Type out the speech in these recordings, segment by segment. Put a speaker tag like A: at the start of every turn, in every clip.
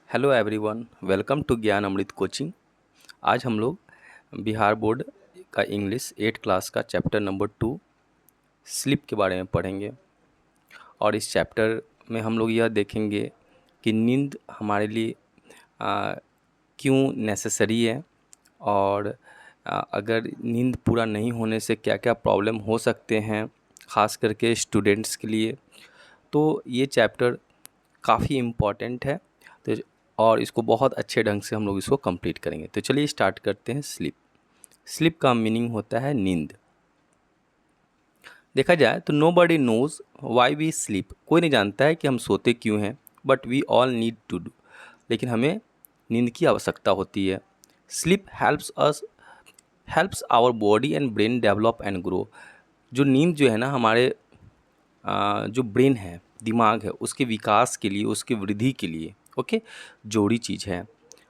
A: Hello everyone, welcome to ज्ञान अमृत coaching. आज हम लोग बिहार बोर्ड का इंग्लिश 8 क्लास का चैप्टर नंबर 2 स्लीप के बारे में पढ़ेंगे। और इस चैप्टर में हम लोग यह देखेंगे कि नींद हमारे लिए क्यों नेसेसरी है और अगर नींद पूरा नहीं होने से क्या क्या प्रॉब्लम हो सकते हैं, ख़ास करके स्टूडेंट्स के लिए। तो ये चैप्टर काफ़ी इम्पॉर्टेंट है, तो और इसको बहुत अच्छे ढंग से हम लोग इसको कंप्लीट करेंगे। तो चलिए स्टार्ट करते हैं। स्लीप स्लीप का मीनिंग होता है नींद। देखा जाए तो nobody knows why we sleep, कोई नहीं जानता है कि हम सोते क्यों हैं, but we all need to do, लेकिन हमें नींद की आवश्यकता होती है। Sleep helps our body and brain develop and grow. जो नींद जो है ना, हमारे जो ब्रेन है, दिमाग है, उसके विकास के लिए, उसके वृद्धि के लिए ओके जोड़ी चीज़ है।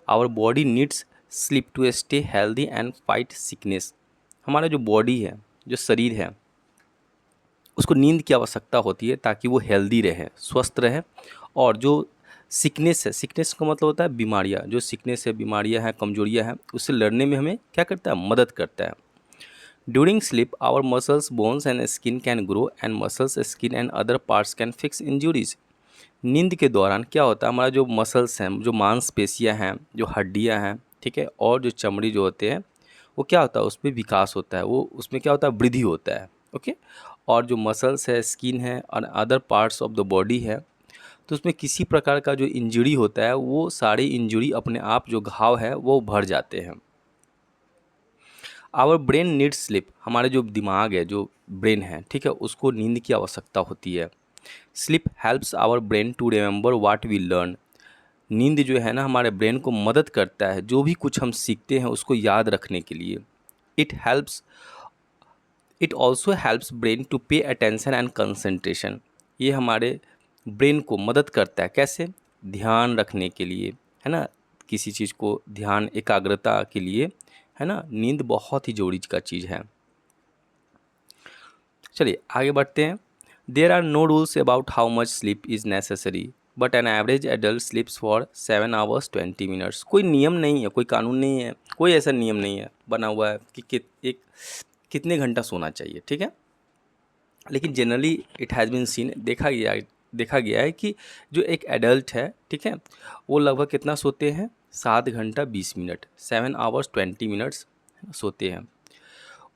A: Our body needs sleep to stay healthy and fight sickness. हमारा जो बॉडी है, जो शरीर है, उसको नींद की आवश्यकता होती है ताकि वो हेल्दी रहे, स्वस्थ रहे। और जो सिकनेस है, सिकनेस का मतलब होता है बीमारियाँ, जो सिकनेस है, बीमारियाँ हैं, कमजोरियाँ हैं, उससे लड़ने में हमें क्या करता है, मदद करता है। During sleep, our muscles, bones and skin can grow and muscles, skin and other parts can fix injuries. नींद के दौरान क्या होता है, हमारा जो मसल्स हैं, जो मांसपेशियां हैं, जो हड्डियां हैं, ठीक है, और जो चमड़ी जो होते हैं, वो क्या होता है, उसमें विकास होता है, वो उसमें क्या होता है, वृद्धि होता है। ओके। और जो मसल्स है, स्किन है और other parts of the body है, तो उसमें किसी प्रकार का जो इंजरी होता है, वो सारी इंजरी अपने आप, जो घाव है, वो भर जाते हैं। आवर ब्रेन नीड्स स्लीप, हमारे जो दिमाग है, जो ब्रेन है, ठीक है, उसको नींद की आवश्यकता होती है। Sleep helps our brain to remember what we learn. नींद जो है ना, हमारे ब्रेन को मदद करता है जो भी कुछ हम सीखते हैं उसको याद रखने के लिए। It also helps brain to pay attention and concentration. ये हमारे ब्रेन को मदद करता है, कैसे, ध्यान रखने के लिए, है ना, किसी चीज़ को ध्यान एकाग्रता के लिए, है ना। नींद बहुत ही जरूरी का चीज़ है। चलिए आगे बढ़ते हैं। There are no rules about how much sleep is necessary, but an average adult sleeps for 7 hours 20 minutes. कोई नियम नहीं है, कोई कानून नहीं है, कोई ऐसा नियम नहीं है बना हुआ है कि कितने घंटा सोना चाहिए, ठीक है। लेकिन generally it has been seen, देखा गया है कि जो एक एडल्ट है, ठीक है, वो लगभग कितना सोते हैं, 7 घंटा 20 मिनट, 7 आवर्स 20 मिनट्स सोते हैं।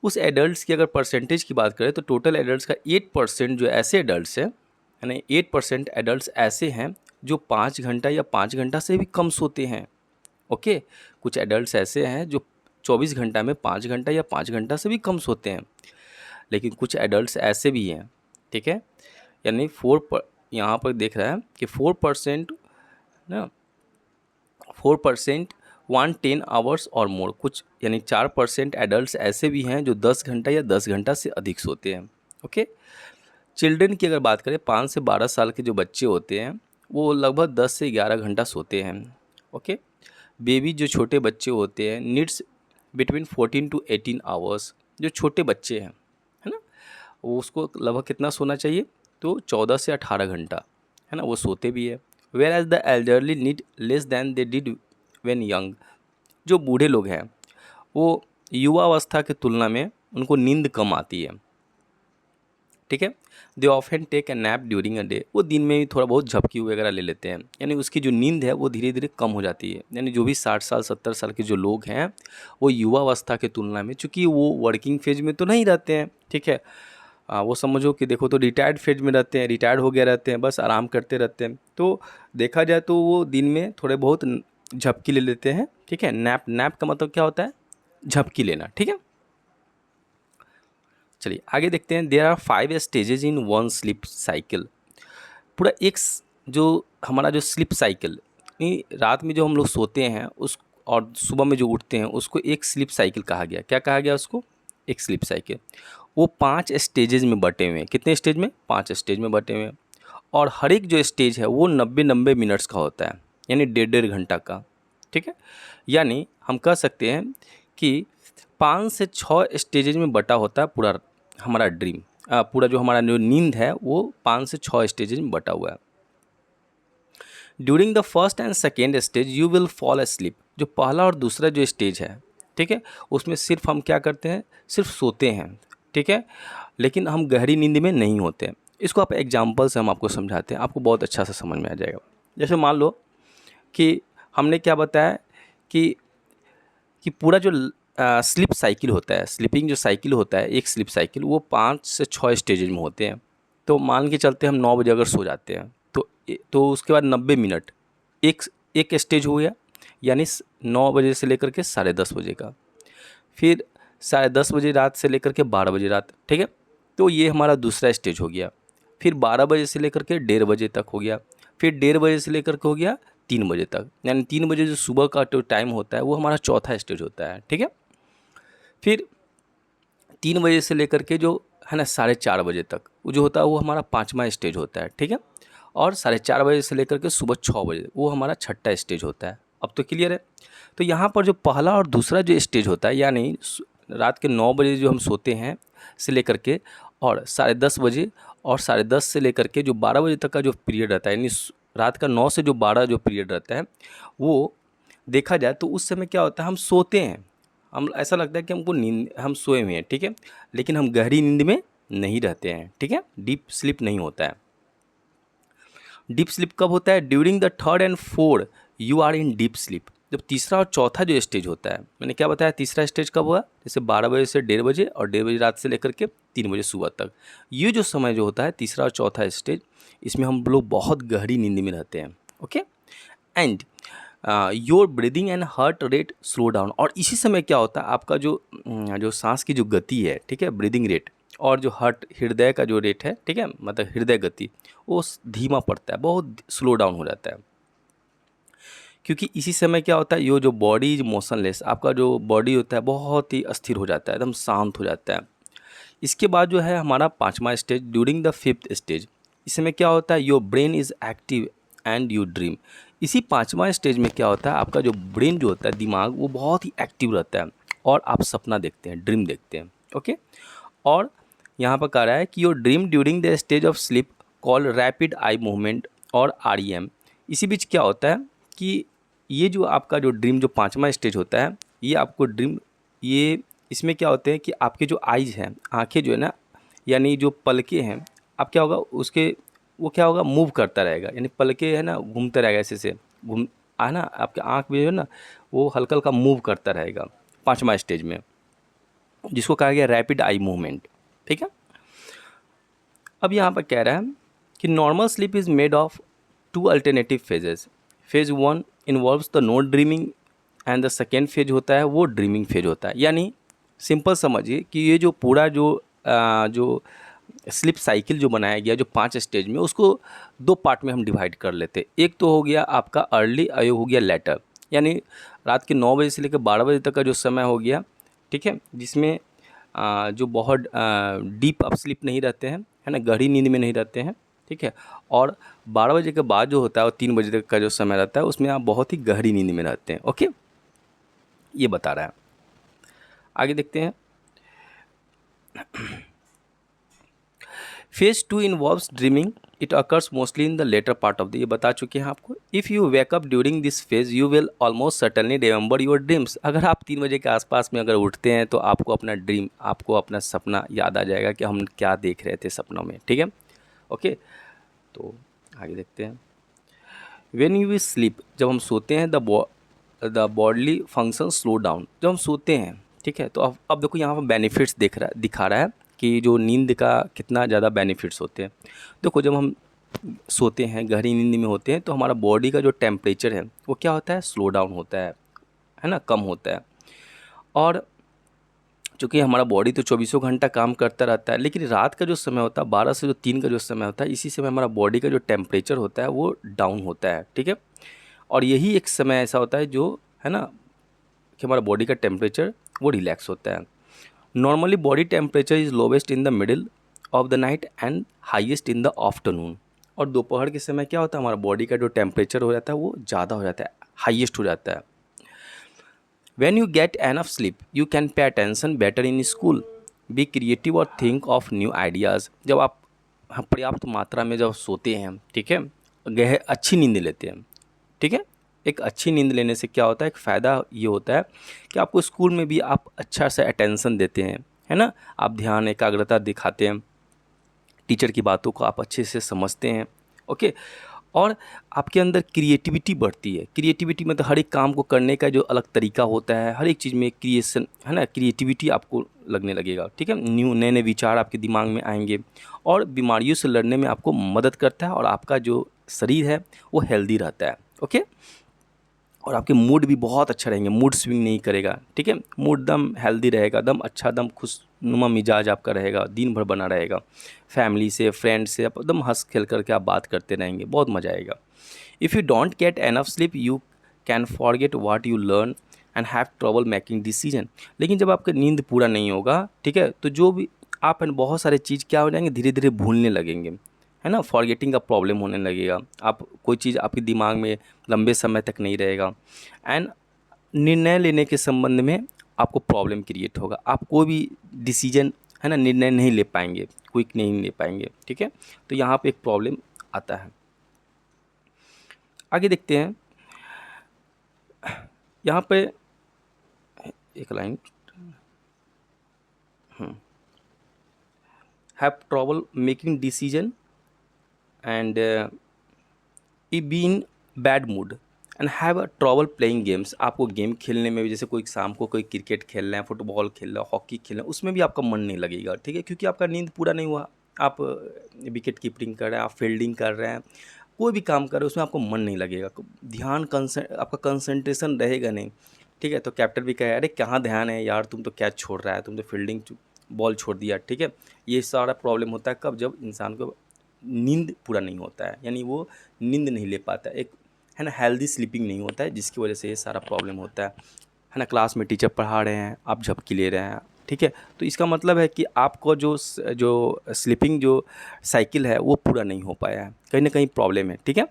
A: उस एडल्ट्स की अगर परसेंटेज की बात करें तो टोटल एडल्ट्स का 8% जो ऐसे एडल्ट्स हैं, यानी 8% एडल्ट्स ऐसे हैं जो 5 घंटा या 5 घंटा से भी कम सोते हैं। ओके। कुछ एडल्ट्स ऐसे हैं जो 24 घंटा में 5 घंटा या 5 घंटा से भी कम सोते हैं। लेकिन कुछ एडल्ट्स ऐसे भी हैं, ठीक है, यानी यहाँ पर देख रहा है कि 4% ना, 4% 110 आवर्स और मोर, कुछ यानी 4% एडल्ट्स ऐसे भी हैं जो 10 घंटा या 10 घंटा से अधिक सोते हैं। ओके। चिल्ड्रन की अगर बात करें, 5 से 12 साल के जो बच्चे होते हैं वो लगभग 10 से 11 घंटा सोते हैं। ओके। बेबी जो छोटे बच्चे होते हैं नीड्स बिटवीन 14 टू 18 आवर्स। जो छोटे बच्चे हैं, है ना, वो उसको लगभग कितना सोना चाहिए, तो 14 से 18 घंटा, है ना, वो सोते भी है। Whereas the elderly need less than they did when young. जो बूढ़े लोग हैं वो युवावस्था की तुलना में उनको नींद कम आती है, ठीक है। They often take a nap during a day, वो दिन में भी थोड़ा बहुत झपकी वगैरह ले लेते हैं, यानी उसकी जो नींद है वो धीरे धीरे कम हो जाती है। यानी जो भी 60 साल 70 साल के जो लोग हैं वो युवावस्था की तुलना में, चूँकि वो वर्किंग फेज में तो नहीं रहते हैं, ठीक है, वो समझो कि देखो तो रिटायर्ड फेज में रहते हैं, रिटायर्ड हो गया रहते हैं, बस आराम करते रहते हैं। तो देखा जाए तो वो दिन में थोड़े बहुत झपकी ले लेते हैं, ठीक है। नैप, नैप का मतलब क्या होता है, झपकी लेना, ठीक है। चलिए आगे देखते हैं। There are 5 stages in one sleep cycle. पूरा जो हमारा जो स्लीप साइकिल, रात में जो हम लोग सोते हैं उस और सुबह में जो उठते हैं उसको एक स्लीप साइकिल कहा गया। क्या कहा गया उसको, एक स्लीप साइकिल। वो 5 स्टेजेज में बटे हुए हैं। कितने स्टेज में, 5 स्टेज में बटे हुए हैं। और हर एक जो स्टेज है वो 90 मिनट्स का होता है, यानी 1.5 घंटा का, ठीक है। यानी हम कह सकते हैं कि 5 से 6 स्टेजेज में बटा होता है पूरा हमारा पूरा जो हमारा जो नींद है वो 5 से 6 स्टेजेज में बटा हुआ है। During the first and second stage you will fall asleep। जो पहला और दूसरा जो स्टेज है, ठीक है, उसमें सिर्फ हम क्या करते हैं, सिर्फ सोते हैं, ठीक है, लेकिन हम गहरी नींद में नहीं होते हैं। इसको आप एग्जाम्पल से हम आपको समझाते हैं, आपको बहुत अच्छा से समझ में आ जाएगा। जैसे मान लो कि हमने क्या बताया कि पूरा जो स्लीप साइकिल होता है, स्लीपिंग जो साइकिल होता है, एक स्लीप साइकिल, वो 5 से 6 स्टेजेज में होते हैं। तो मान के चलते हम 9 बजे अगर सो जाते हैं तो उसके बाद 90 मिनट एक एक स्टेज हो गया, यानी 9 बजे से लेकर के 10:30 बजे का, फिर 10:30 बजे रात से लेकर के 12 बजे रात, ठीक है। तो ये हमारा दूसरा स्टेज हो गया। फिर 12 बजे से लेकर के 1:30 बजे तक हो गया। फिर 1:30 बजे से लेकर के हो गया 3 बजे तक, यानी 3 बजे जो सुबह का जो टाइम होता है वो हमारा चौथा स्टेज होता है, ठीक है। फिर 3 बजे से लेकर के जो है ना 4:30 बजे तक वो जो होता है वो हमारा 5वां स्टेज होता है, ठीक है। और 4:30 बजे से लेकर के सुबह 6 बजे वो हमारा 6ठा स्टेज होता है। अब तो क्लियर है। तो यहाँ पर जो पहला और दूसरा जो स्टेज होता है, यानी रात के 9 बजे जो हम सोते हैं से लेकर के और 10:30 बजे और 10:30 से लेकर के जो 12 बजे तक का जो पीरियड रहता है, यानी रात का 9 से जो 12 जो पीरियड रहता है, वो देखा जाए तो उस समय क्या होता है, हम सोते हैं, हम ऐसा लगता है कि हमको नींद, हम सोए हुए हैं, ठीक है, लेकिन हम गहरी नींद में नहीं रहते हैं, ठीक है, डीप स्लीप नहीं होता है। डीप स्लीप कब होता है? During the third and fourth you are in deep sleep. जब तीसरा और चौथा जो स्टेज होता है, मैंने क्या बताया, तीसरा स्टेज कब हुआ, जैसे 12 बजे से 1:30 बजे और 1:30 बजे रात से लेकर के 3 बजे सुबह तक, ये जो समय जो होता है तीसरा और चौथा स्टेज, इसमें हम लोग बहुत गहरी नींद में रहते हैं, okay. And your breathing and heart rate slow down. और इसी समय क्या होता है, आपका जो सांस की जो गति है, ठीक है, ब्रीदिंग रेट, और जो हृदय का जो रेट है, ठीक है, मतलब हृदय गति, वो धीमा पड़ता है, बहुत स्लो डाउन हो जाता है। क्योंकि इसी समय क्या होता है, ये जो बॉडी इज मोशनलेस, आपका जो बॉडी होता है बहुत ही अस्थिर हो जाता है, एकदम शांत हो जाता है। इसके बाद जो है हमारा 5वां stage, during the 5th stage, इसमें क्या होता है, your brain is active and you dream. इसी 5वां स्टेज में क्या होता है, आपका जो ब्रेन जो होता है, दिमाग, वो बहुत ही एक्टिव रहता है और आप सपना देखते हैं, ड्रीम देखते हैं, ओके। और यहाँ पर कह रहा है कि your dream during the stage of sleep call rapid eye movement और REM। इसी बीच क्या होता है कि ये जो आपका जो ड्रीम जो 5वां स्टेज होता है, ये आपको ड्रीम, ये इसमें क्या होते हैं कि आपके जो आइज़ हैं, आँखें जो है ना, यानी जो पलके हैं, अब क्या होगा उसके, वो क्या होगा, मूव करता रहेगा, यानी पलके है ना घूमता रहेगा, ऐसे से घूम ना, आपके आँख भी जो है ना वो हल्का हल्का मूव करता रहेगा 5वां स्टेज में, जिसको कहा गया रैपिड आई मूवमेंट, ठीक है। अब यहाँ पर कह रहा है कि normal sleep is made of 2 alternative phases. Phase 1 involves the no dreaming and the second phase होता है वो ड्रीमिंग फेज होता है। यानी सिंपल समझिए कि ये जो पूरा जो स्लीप साइकिल जो बनाया गया जो 5 स्टेज में, उसको 2 पार्ट में हम डिवाइड कर लेते हैं। एक तो हो गया आपका अर्ली, आयो हो गया लेटर, यानी रात के 9 बजे से लेकर 12 बजे तक का जो समय हो गया, ठीक है, जिसमें जो बहुत डीप आप स्लीप नहीं रहते हैं, है ना, गहरी नींद में नहीं रहते हैं, ठीक है। और 12 बजे के बाद जो होता है वो 3 बजे तक का जो समय रहता है, उसमें आप बहुत ही गहरी नींद में रहते हैं, ओके, ये बता रहा है। आगे देखते हैं। Phase 2 involves dreaming, it occurs mostly in the later part of the, ये बता चुके हैं आपको। If you wake up during this phase you will almost certainly remember your dreams. अगर आप 3 बजे के आसपास में अगर उठते हैं तो आपको अपना ड्रीम, आपको अपना सपना याद आ जाएगा कि हम क्या देख रहे थे सपनों में, ठीक है, ओके। तो आगे देखते हैं। व्हेन यू स्लीप, जब हम सोते हैं, the bodily function slow down, जब हम सोते हैं, ठीक है। तो अब देखो यहाँ पर बेनिफिट्स दिखा रहा है कि जो नींद का कितना ज़्यादा बेनिफिट्स होते हैं। देखो जब हम सोते हैं, गहरी नींद में होते हैं, तो हमारा बॉडी का जो टेम्परेचर है वो क्या होता है, स्लो डाउन होता है ना, कम होता है। और चूँकि हमारा बॉडी तो 24 घंटा काम करता रहता है, लेकिन रात का जो समय होता है 12 से जो 3 का जो समय होता है, इसी समय हमारा बॉडी का जो टेम्परेचर होता है वो डाउन होता है, ठीक है। और यही एक समय ऐसा होता है जो है ना कि हमारा बॉडी का टेम्परेचर वो रिलैक्स होता है। Normally body temperature is lowest in the middle of the night and highest in the afternoon. और दोपहर के समय क्या होता है, हमारा बॉडी का जो टेम्परेचर हो जाता है वो ज़्यादा हो जाता है, हाईएस्ट हो जाता है। When you get enough sleep, you can pay attention better in school, be creative और think of new ideas। जब आप पर्याप्त मात्रा में जब सोते हैं, ठीक है, अच्छी नींद लेते हैं, ठीक है। एक अच्छी नींद लेने से क्या होता है, एक फ़ायदा ये होता है कि आपको स्कूल में भी आप अच्छा से अटेंशन देते हैं, है ना, आप ध्यान एकाग्रता दिखाते हैं, टीचर की बातों को आप अच्छे से समझते हैं, ओके। और आपके अंदर क्रिएटिविटी बढ़ती है। क्रिएटिविटी मतलब हर एक काम को करने का जो अलग तरीका होता है, हर एक चीज़ में क्रिएशन, है ना, क्रिएटिविटी आपको लगने लगेगा, ठीक है। नए नए विचार आपके दिमाग में आएंगे और बीमारियों से लड़ने में आपको मदद करता है और आपका जो शरीर है वो हेल्दी रहता है, ओके। और आपके मूड भी बहुत अच्छा रहेंगे, मूड स्विंग नहीं करेगा, ठीक है। मूड दम हेल्दी रहेगा, दम अच्छा, दम खुशनुमा मिजाज आपका रहेगा, दिन भर बना रहेगा। फैमिली से, फ्रेंड से आप एकदम हंस खेल करके आप बात करते रहेंगे, बहुत मज़ा आएगा। If you don't get enough sleep you can forget what you learn and have trouble making decision. लेकिन जब आपका नींद पूरा नहीं होगा, ठीक है, तो जो भी आप बहुत सारे चीज़ क्या हो जाएंगे, धीरे धीरे भूलने लगेंगे, है ना, फॉरगेटिंग का प्रॉब्लम होने लगेगा। आप कोई चीज़ आपके दिमाग में लंबे समय तक नहीं रहेगा एंड निर्णय लेने के संबंध में आपको प्रॉब्लम क्रिएट होगा। आप कोई भी डिसीजन, है ना, निर्णय नहीं ले पाएंगे, क्विक नहीं ले पाएंगे, ठीक है। तो यहाँ पे एक प्रॉब्लम आता है। आगे देखते हैं, यहाँ पे एक line, have trouble making decision and be in bad mood and have a trouble playing games. आपको गेम खेलने में भी, जैसे कोई शाम को कोई क्रिकेट खेल रहे हैं, फुटबॉल खेल रहे हैं, हॉकी खेल रहे हैं, उसमें भी आपका मन नहीं लगेगा, ठीक है, क्योंकि आपका नींद पूरा नहीं हुआ। आप विकेट कीपिंग कर रहे हैं, आप फील्डिंग कर रहे हैं, कोई भी काम कर रहे हैं, उसमें आपको मन नहीं लगेगा, ध्यान आपका कंसंट्रेशन रहेगा नहीं, ठीक है। तो कैप्टन भी कहे, अरे कहाँ ध्यान है यार, तुम तो कैच छोड़ रहा है, तुम तो फील्डिंग बॉल छोड़ दिया, ठीक है। ये सारा प्रॉब्लम होता है कब, जब इंसान को नींद पूरा नहीं होता है, यानी वो नींद नहीं ले पाता, एक, है ना, हेल्दी स्लीपिंग नहीं होता है, जिसकी वजह से ये सारा प्रॉब्लम होता है ना। क्लास में टीचर पढ़ा रहे हैं, आप झपकी ले रहे हैं, ठीक है, तो इसका मतलब है कि आपको जो स्लीपिंग जो साइकिल है वो पूरा नहीं हो पाया है, कहीं ना कहीं प्रॉब्लम है, ठीक है।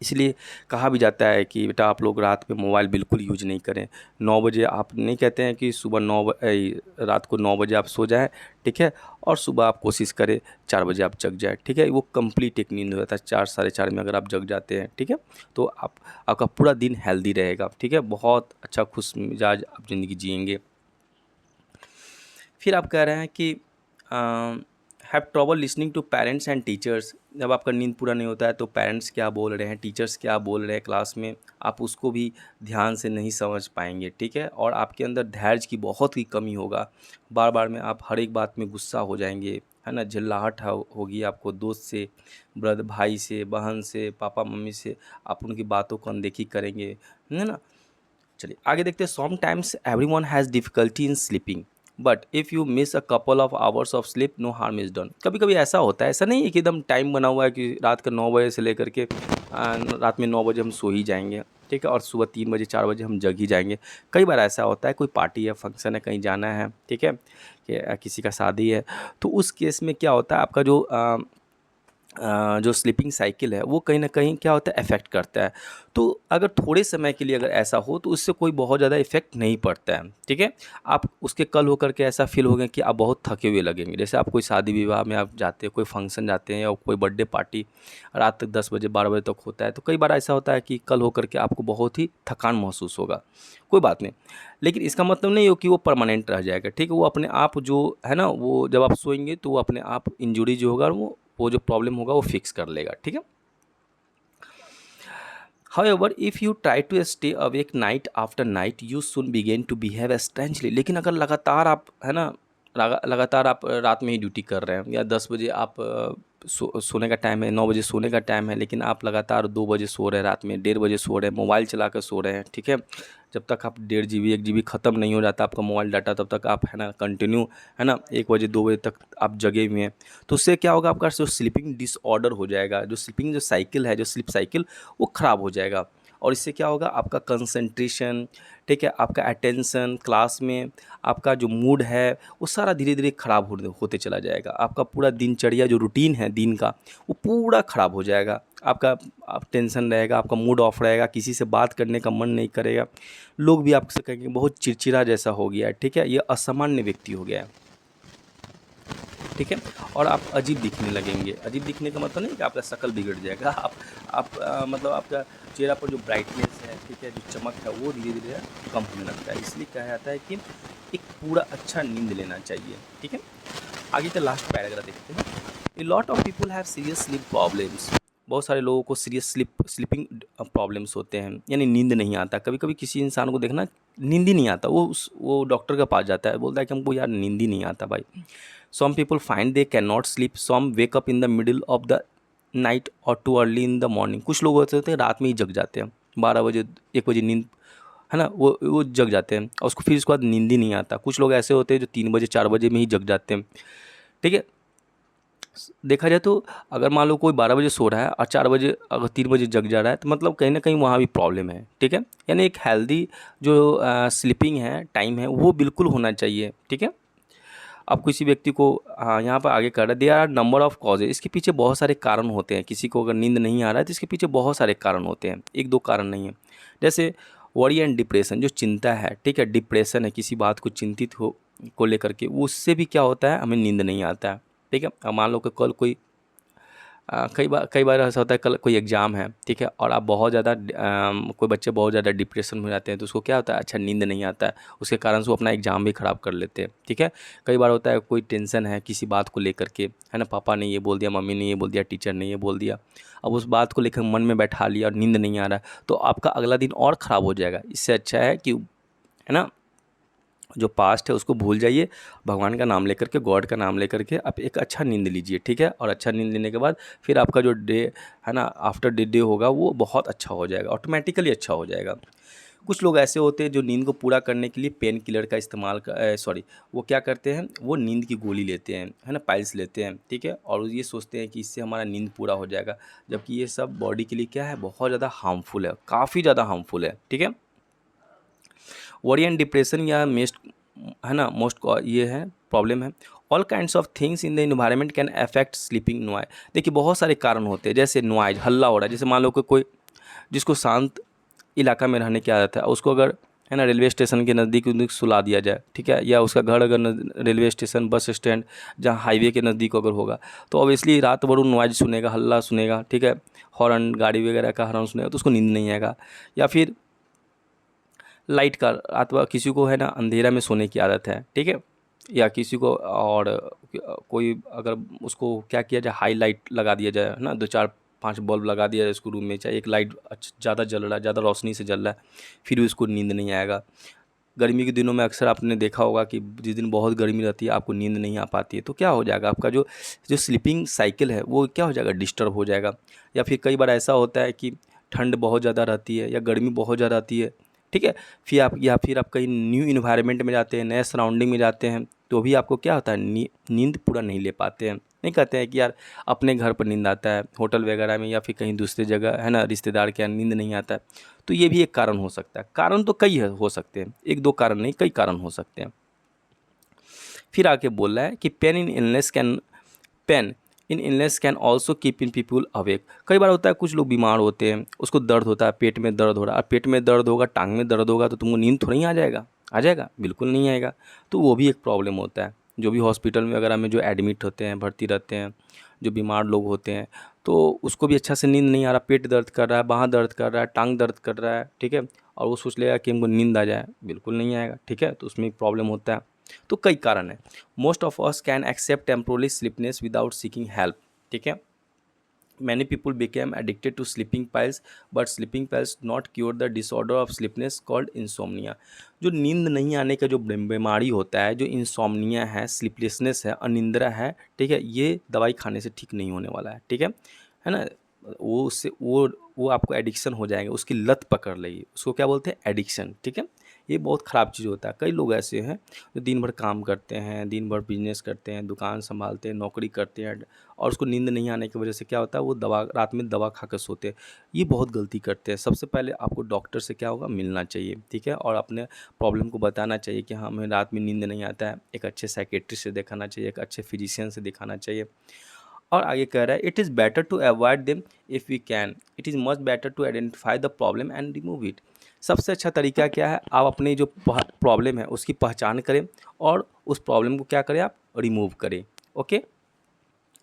A: इसलिए कहा भी जाता है कि बेटा आप लोग रात में मोबाइल बिल्कुल यूज नहीं करें। 9 बजे आप नहीं कहते हैं कि सुबह रात को 9 बजे आप सो जाएं, ठीक है, और सुबह आप कोशिश करें 4 बजे आप जग जाए, ठीक है। वो कंप्लीट एक नींद हो जाता है, 4 साढ़े 4 में अगर आप जग जाते हैं, ठीक है, तो आपका पूरा दिन हेल्दी रहेगा, ठीक है, बहुत अच्छा खुश मिजाज आप ज़िंदगी जिएंगे। फिर आप कह रहे हैं कि have trouble listening to parents and teachers. जब आपका नींद पूरा नहीं होता है तो पेरेंट्स क्या बोल रहे हैं, टीचर्स क्या बोल रहे हैं क्लास में, आप उसको भी ध्यान से नहीं समझ पाएंगे, ठीक है। और आपके अंदर धैर्य की बहुत ही कमी होगा, बार बार में आप हर एक बात में गुस्सा हो जाएंगे, है ना, झल्लाहट होगी आपको, दोस्त से, ब्रदर भाई से, बहन से, पापा मम्मी से, आप उनकी बातों को अनदेखी करेंगे, है ना। चलिए आगे देखते हैं। Sometimes everyone has difficulty in sleeping but if you miss a couple of hours of sleep no harm is done. कभी कभी ऐसा होता है, ऐसा नहीं है कि एकदम टाइम बना हुआ है कि रात का 9 बजे से लेकर के रात में 9 बजे हम सो ही जाएंगे, ठीक है, और सुबह 3 बजे 4 बजे हम जग ही जाएंगे। कई बार ऐसा होता है, कोई पार्टी है, फंक्शन है, कहीं जाना है, ठीक है, कि किसी का शादी है, तो उस केस में क्या होता है, आपका जो स्लीपिंग साइकिल है वो कहीं ना कहीं क्या होता है, इफ़ेक्ट करता है। तो अगर थोड़े समय के लिए अगर ऐसा हो तो उससे कोई बहुत ज़्यादा इफ़ेक्ट नहीं पड़ता है, ठीक है। आप उसके कल होकर के ऐसा फील होगा कि आप बहुत थके हुए लगेंगे। जैसे आप कोई शादी विवाह में आप जाते हैं, कोई फंक्शन जाते हैं, या कोई बर्थडे पार्टी रात तक 10 बजे 12 बजे तक होता है, तो कई बार ऐसा होता है कि कल होकर के आपको बहुत ही थकान महसूस होगा। कोई बात नहीं, लेकिन इसका मतलब नहीं हो कि वो परमानेंट रह जाएगा, ठीक है। वो अपने आप जो है ना, वो जब आप सोएंगे तो वो अपने आप इंजरी जो होगा वो जो प्रॉब्लम होगा वो फिक्स कर लेगा, ठीक है। However, if you try to stay awake night after night, you soon begin to behave strangely। लेकिन अगर लगातार आप, है ना, लगातार आप रात में ही ड्यूटी कर रहे हैं, या 10 बजे आप सोने का टाइम है, 9 बजे सोने का टाइम है, लेकिन आप लगातार 2 बजे सो रहे हैं, रात में 1:30 बजे सो रहे हैं, मोबाइल चला कर सो रहे हैं, ठीक है। जब तक आप 1.5 GB 1 GB ख़त्म नहीं हो जाता आपका मोबाइल डाटा, तब तक आप, है ना, कंटिन्यू, है ना, 1 बजे 2 बजे तक आप जगे हुए हैं, तो उससे क्या होगा, आपका जो स्लीपिंग डिसऑर्डर हो जाएगा, जो स्लीपिंग जो साइकिल है, जो स्लीप साइकिल, वो ख़राब हो जाएगा। और इससे क्या होगा, आपका कंसंट्रेशन, ठीक है, आपका अटेंशन क्लास में, आपका जो मूड है वो सारा धीरे धीरे ख़राब होते चला जाएगा। आपका पूरा दिनचर्या जो रूटीन है दिन का वो पूरा ख़राब हो जाएगा। आप टेंशन रहेगा, आपका मूड ऑफ रहेगा, किसी से बात करने का मन नहीं करेगा, लोग भी आपसे कहेंगे बहुत चिड़चिड़ा जैसा हो गया है, ठीक है, ये असामान्य व्यक्ति हो गया है। ठीक है, और आप अजीब दिखने लगेंगे। अजीब दिखने का मतलब नहीं कि आपका शक्ल बिगड़ जाएगा, आप मतलब आपका चेहरा पर जो ब्राइटनेस है, ठीक है, जो चमक है, वो धीरे धीरे कम होने लगता है। इसलिए कहा जाता है कि एक पूरा अच्छा नींद लेना चाहिए। ठीक है, आगे का लास्ट पैराग्राफ देखते हैं। A lot of people have serious sleep problems. बहुत सारे लोगों को सीरियस स्लीपिंग प्रॉब्लम्स होते हैं, यानी नींद नहीं आता। कभी कभी किसी इंसान को देखना नींद ही नहीं आता, वो डॉक्टर के पास जाता है, बोलता है कि हमको यार नींद ही नहीं आता भाई। Some people find they can not sleep, some wake up in the middle of the night और too early in the morning. कुछ लोग होते हैं रात में ही जग जाते हैं, 12 बजे 1 बजे नींद, है ना, वो जग जाते हैं और उसको फिर उसके बाद नींद ही नहीं आता। कुछ लोग ऐसे होते हैं जो 3 बजे 4 बजे में ही जग जाते हैं। ठीक है, देखा जाए तो अगर मान लो कोई 12 बजे सो रहा है और 4 बजे अगर 3 बजे जग जा रहा है, तो मतलब कहीं ना कहीं वहाँ भी प्रॉब्लम है। ठीक है, यानी एक हेल्दी जो स्लीपिंग है, टाइम है, वो बिल्कुल होना चाहिए। ठीक है, अब किसी व्यक्ति को यहाँ पर आगे कर रहा है, there are number of causes. इसके पीछे बहुत सारे कारण होते हैं। किसी को अगर नींद नहीं आ रहा है तो इसके पीछे बहुत सारे कारण होते हैं, एक दो कारण नहीं है। जैसे वरी एंड डिप्रेशन, जो चिंता है, ठीक है, डिप्रेशन है, किसी बात को चिंतित हो को लेकर के, उससे भी क्या होता है, हमें नींद नहीं आता है। ठीक है, अब मान लो कि कल कोई कई बार ऐसा होता है, कल कोई एग्ज़ाम है, ठीक है, और आप बहुत ज़्यादा कोई बच्चे बहुत ज़्यादा डिप्रेशन में जाते हैं, तो उसको क्या होता है, अच्छा नींद नहीं आता है, उसके कारण से वो अपना एग्ज़ाम भी ख़राब कर लेते हैं। ठीक है, कई बार होता है कोई टेंशन है किसी बात को लेकर के, है ना, पापा ने ये बोल दिया, मम्मी ने ये बोल दिया, टीचर ने ये बोल दिया, अब उस बात को लेकर मन में बैठा लिया और नींद नहीं आ रहा है, तो आपका अगला दिन और ख़राब हो जाएगा। इससे अच्छा है कि, है ना, जो पास्ट है उसको भूल जाइए, भगवान का नाम लेकर के, गॉड का नाम लेकर के आप एक अच्छा नींद लीजिए। ठीक है, और अच्छा नींद लेने के बाद फिर आपका जो डे है ना, आफ्टर डे होगा, वो बहुत अच्छा हो जाएगा, ऑटोमेटिकली अच्छा हो जाएगा। कुछ लोग ऐसे होते हैं जो नींद को पूरा करने के लिए पेन किलर का इस्तेमाल वो क्या करते हैं, वो नींद की गोली लेते हैं, है ना, पाइल्स लेते हैं। ठीक है, और ये सोचते हैं कि इससे हमारा नींद पूरा हो जाएगा, जबकि ये सब बॉडी के लिए क्या है, बहुत ज़्यादा हार्मफुल है, काफ़ी ज़्यादा हार्मफुल है। ठीक है, वरी एंड डिप्रेशन या मेस्ट, है ना, मोस्ट ये है प्रॉब्लम है। All kinds of things in the environment can affect sleeping noise. देखिए बहुत सारे कारण होते हैं, जैसे नॉइज, हल्ला हो रहा है, जैसे मान लो कि कोई जिसको शांत इलाका में रहने की आदत है, उसको अगर, है ना, रेलवे स्टेशन के नज़दीक नज़दीक सुला दिया जाए, ठीक है, या उसका घर अगर रेलवे स्टेशन, बस स्टैंड, जहाँ हाईवे के नज़दीक अगर होगा, तो ऑब्वियसली रात भर नॉइज सुनेगा, हल्ला सुनेगा, ठीक है, हॉर्न, गाड़ी वगैरह का हॉर्न सुनेगा, तो उसको नींद नहीं आएगा। या फिर लाइट का, अथवा किसी को, है ना, अंधेरा में सोने की आदत है, ठीक है, या किसी को, और कोई अगर उसको क्या किया जाए, हाई लाइट लगा दिया जाए, है ना, 2 4 5 बल्ब लगा दिया जाए उसको रूम में, चाहे एक लाइट ज़्यादा जल रहा है, ज़्यादा रोशनी से जल रहा है, फिर भी उसको नींद नहीं आएगा। गर्मी के दिनों में अक्सर आपने देखा होगा कि जिस दिन बहुत गर्मी रहती है, आपको नींद नहीं आ पाती है, तो क्या हो जाएगा, आपका जो जो स्लीपिंग साइकिल है वो क्या हो जाएगा, डिस्टर्ब हो जाएगा। या फिर कई बार ऐसा होता है कि ठंड बहुत ज़्यादा रहती है या गर्मी बहुत ज़्यादा आती है, ठीक है, फिर आप कहीं न्यू इन्वायरमेंट में जाते हैं, नए सराउंडिंग में जाते हैं, तो भी आपको क्या होता है, नींद पूरा नहीं ले पाते हैं। नहीं कहते हैं कि यार अपने घर पर नींद आता है, होटल वगैरह में या फिर कहीं दूसरी जगह, है ना, रिश्तेदार के यहाँ नींद नहीं आता है, तो ये भी एक कारण हो सकता है। कारण तो कई हो सकते हैं, एक दो कारण नहीं, कई कारण हो सकते हैं। फिर आके बोल रहा है कि pain in illness can also keep in people awake. कई बार होता है कुछ लोग बीमार होते हैं, उसको दर्द होता है, पेट में दर्द हो रहा है, और पेट में दर्द होगा, टांग में दर्द होगा, तो तुमको नींद थोड़ी आ जाएगा, आ जाएगा, बिल्कुल नहीं आएगा। तो वो भी एक प्रॉब्लम होता है। जो भी हॉस्पिटल में वगैरह में जो एडमिट होते हैं, भर्ती रहते हैं, जो बीमार लोग होते हैं, तो उसको भी अच्छा से नींद नहीं आ रहा, पेट दर्द कर रहा है, बाँह दर्द कर रहा है, टांग दर्द कर रहा है, ठीक है, और वो सोच लेगा कि हमको नींद आ जाए, बिल्कुल नहीं आएगा। ठीक है, तो उसमें प्रॉब्लम होता है। तो कई कारण है। Most of us can accept temporarily sleeplessness without seeking help. ठीक है, many people became addicted to sleeping pills, but sleeping pills not cure the disorder of sleeplessness called insomnia. जो नींद नहीं आने का जो बीमारी होता है, जो इंसोम्निया है, स्लीपलेसनेस है, अनिंद्रा है, ठीक है, ये दवाई खाने से ठीक नहीं होने वाला है। ठीक है ना, वो उससे वो आपको एडिक्शन हो जाएगा, उसकी लत पकड़ लेगी, उसको क्या बोलते हैं, एडिक्शन। ठीक है, ये बहुत ख़राब चीज़ होता है। कई लोग ऐसे हैं जो दिन भर काम करते हैं, दिन भर बिजनेस करते हैं, दुकान संभालते हैं, नौकरी करते हैं, और उसको नींद नहीं आने की वजह से क्या होता है, वो दवा रात में दवा खा कर सोते हैं। ये बहुत गलती करते हैं। सबसे पहले आपको डॉक्टर से क्या होगा, मिलना चाहिए, ठीक है, और अपने प्रॉब्लम को बताना चाहिए कि हाँ हमें रात में नींद नहीं आता है। एक अच्छे साइकेट्रिस्ट से दिखाना चाहिए, एक अच्छे फिजिशियन से दिखाना चाहिए। और आगे कह रहा है, it is better to avoid them if we can, it is much better to identify the problem and remove it. सबसे अच्छा तरीका क्या है, आप अपनी जो प्रॉब्लम है उसकी पहचान करें और उस प्रॉब्लम को क्या करें, आप रिमूव करें। ओके,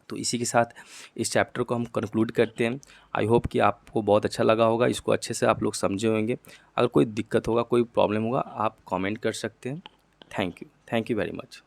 A: तो इसी के साथ इस चैप्टर को हम कंक्लूड करते हैं। आई होप कि आपको बहुत अच्छा लगा होगा, इसको अच्छे से आप लोग समझे होंगे। अगर कोई दिक्कत होगा, कोई प्रॉब्लम होगा, आप कमेंट कर सकते हैं। Thank you very much.